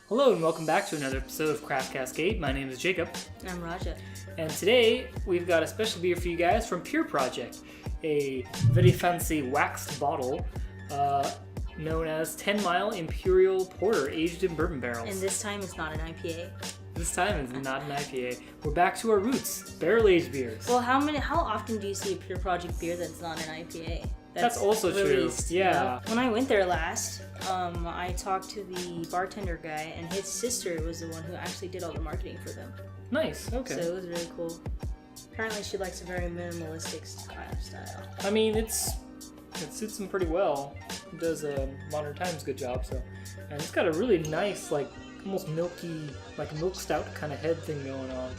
Hello and welcome back to another episode of CraftCascade. My name is Jacob. And I'm Raja. And today we've got a special beer for you guys from Pure Project. A very fancy waxed bottle known as 10-Mile Imperial Porter aged in bourbon barrels. And this time it's not an IPA. This time it's not an IPA. We're back to our roots, barrel-aged beers. Well, how often do you see a Pure Project beer that's not an IPA? That's also released, true. Yeah. You know? When I went there last, I talked to the bartender guy, and his sister was the one who actually did all the marketing for them. Nice. Okay. So it was really cool. Apparently, she likes a very minimalistic kind of style. I mean, it suits him pretty well. It does a Modern Times good job. So, and it's got a really nice, like almost milky, like milk stout kind of head thing going on.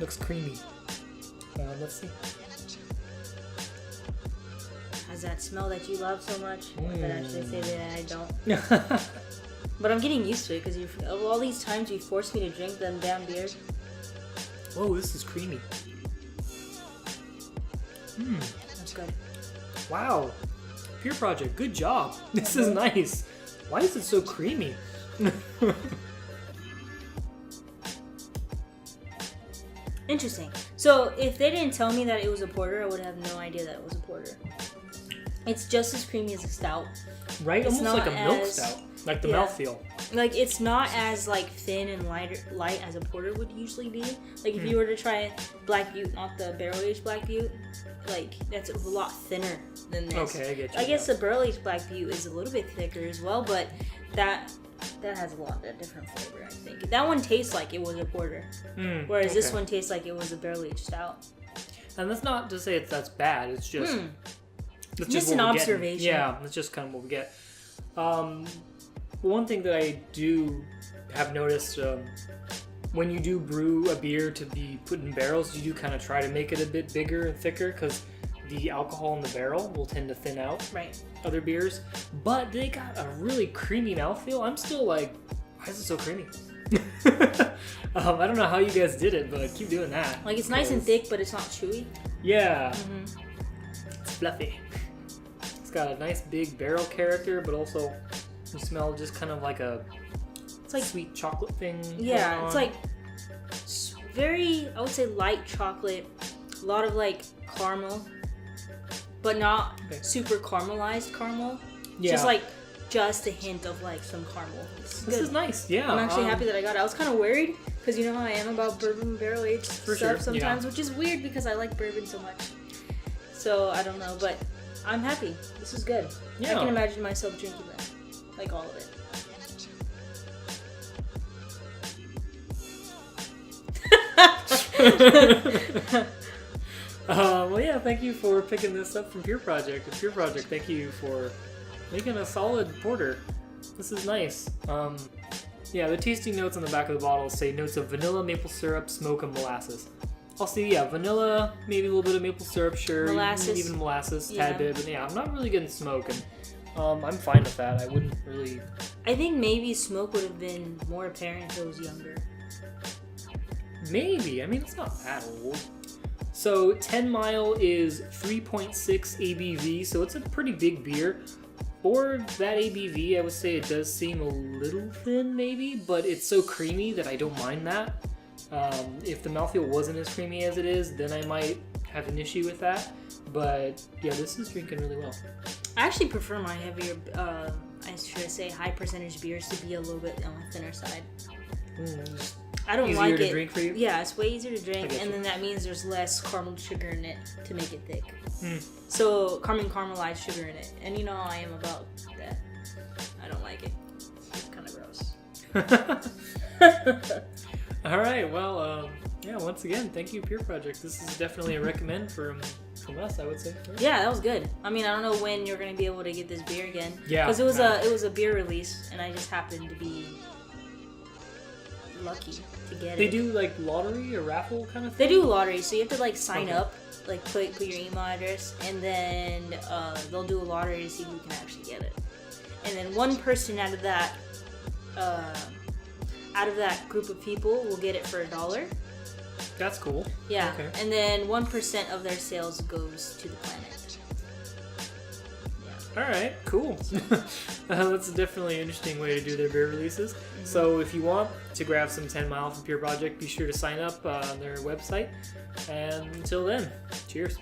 Looks creamy. Let's see. Has that smell that you love so much? But actually say that I don't. But I'm getting used to it because all these times you forced me to drink them damn beers. Whoa, this is creamy. That's good. Wow. Pure Project, good job. This is nice. Why is it so creamy? Interesting. So if they didn't tell me that it was a porter, I would have no idea that it was a porter. It's just as creamy as a stout. Right? It's almost like a milk stout. Like the mouthfeel. Like it's not as like thin and light as a porter would usually be. Like if you were to try Black Butte, not the barrel-aged Black Butte, like that's a lot thinner than this. Okay, I get you. I guess the barrel-aged Black Butte is a little bit thicker as well, but that has a lot of different flavor, I think. That one tastes like it was a porter, whereas this one tastes like it was a barrel-aged stout. And that's not to say that's bad. It's just just an observation. Yeah, that's just kind of what we get. One thing that I do have noticed, when you do brew a beer to be put in barrels, you do kind of try to make it a bit bigger and thicker because the alcohol in the barrel will tend to thin out other beers. But they got a really creamy mouthfeel. I'm still like, why is it so creamy? I don't know how you guys did it, but keep doing that. Like it's nice and thick, but it's not chewy. Yeah. It's fluffy. It's got a nice big barrel character, but also you smell just kind of like it's like sweet chocolate thing. Yeah, it's like very, I would say light chocolate, a lot of like caramel, but not super caramelized caramel. Yeah. Just a hint of like some caramel. This is nice. Yeah, I'm actually happy that I got it. I was kind of worried because you know how I am about bourbon barrel aged stuff sometimes, which is weird because I like bourbon so much. So I don't know, but I'm happy. This is good. Yeah. I can imagine myself drinking that. Like all of it. Well, yeah, thank you for picking this up from Pure Project. And Pure Project, thank you for making a solid porter. This is nice. Yeah, the tasting notes on the back of the bottle say notes of vanilla, maple syrup, smoke, and molasses. I'll see, vanilla, maybe a little bit of maple syrup, sure. Molasses. Even molasses, tad bit. But yeah, I'm not really getting smoke. And I'm fine with that. I wouldn't really... I think maybe smoke would have been more apparent if it was younger. Maybe. I mean, it's not that old. So, 10 Mile is 3.6 ABV, so it's a pretty big beer. For that ABV, I would say it does seem a little thin, maybe, but it's so creamy that I don't mind that. If the mouthfeel wasn't as creamy as it is, then I might have an issue with that. But, yeah, this is drinking really well. I actually prefer my heavier, I should say high percentage beers to be a little bit on the thinner side. I don't like it. Easier to drink for you? Yeah, it's way easier to drink, and then that means there's less caramel sugar in it to make it thick. So, caramelized sugar in it. And you know how I am about that. I don't like it. It's kind of gross. All right, well, yeah, once again, thank you, Pure Project. This is definitely a recommend from us, I would say. Yeah, that was good. I mean, I don't know when you're going to be able to get this beer again. Yeah. Because it was a beer release, and I just happened to be lucky to get it. They do like lottery or raffle kind of thing? They do lottery, so you have to like sign up, like put your email address, and then they'll do a lottery to see who can actually get it. And then one person out of that group of people will get it for $1. That's cool. Yeah. Okay. And then 1% of their sales goes to the planet. Yeah. All right, cool. That's definitely an interesting way to do their beer releases. So if you want to grab some 10 Mile from Pure Project, be sure to sign up on their website. And until then, cheers.